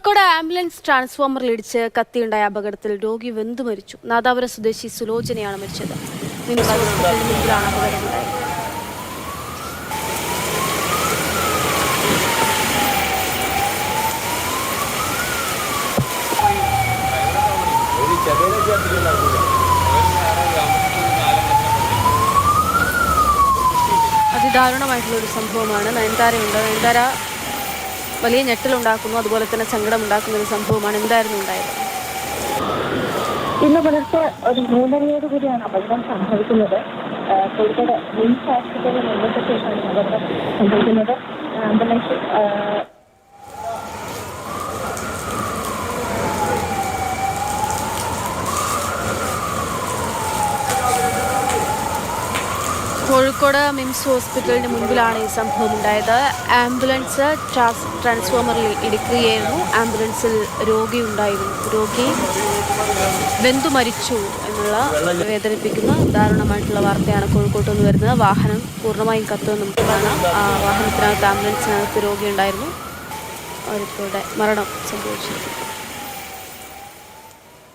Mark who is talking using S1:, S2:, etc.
S1: Kozhikode ambulance ട്രാൻസ്ഫോമറിലിടിച്ച് കത്തിയുണ്ടായ അപകടത്തിൽ രോഗി വെന്തു മരിച്ചു. നാദാപുരം സ്വദേശി സുലോചനയാണ് മരിച്ചത്. മുൻപിലാണ് അപകടമുണ്ടായത്. അതിദാരുണമായിട്ടുള്ളൊരു സംഭവമാണ്. നയൻതാരയുണ്ട്. നയൻതാര വലിയ ഞെട്ടലുണ്ടാക്കുന്നു, അതുപോലെ തന്നെ സങ്കടമുണ്ടാക്കുന്ന ഒരു സംഭവമാണ്. എന്തായിരുന്നു ഉണ്ടായത്?
S2: ഇന്ന് പുലർച്ചെ ഒരു 3:30 കൂടിയാണ് അപകടം സംഭവിക്കുന്നത്. കോഴിക്കോട് മിംസ് ആശുപത്രിയിൽ നിർമ്മിച്ചശേഷമാണ് അപകടം സംഭവിക്കുന്നത്. ആംബുലൻസ്
S1: കോഴിക്കോട് മിംസ് ഹോസ്പിറ്റലിന് മുൻപിലാണ് ഈ സംഭവം ഉണ്ടായത്. ആംബുലൻസ് ട്രാൻസ്ഫോമറിൽ ഇടിക്കുകയായിരുന്നു. ആംബുലൻസിൽ രോഗി ഉണ്ടായിരുന്നു. രോഗി വെന്തു മരിച്ചു എന്നുള്ള വേദനിപ്പിക്കുന്ന ദാരുണമായിട്ടുള്ള വാർത്തയാണ് കോഴിക്കോട്ട് നിന്ന് വരുന്നത്. വാഹനം പൂർണ്ണമായും കത്തുന്നത് നമുക്ക് കാണാം. വാഹനത്തിനകത്ത് ആംബുലൻസിനകത്ത് രോഗി ഉണ്ടായിരുന്നു. അവർക്കൂടെ മരണം സംഭവിച്ചു.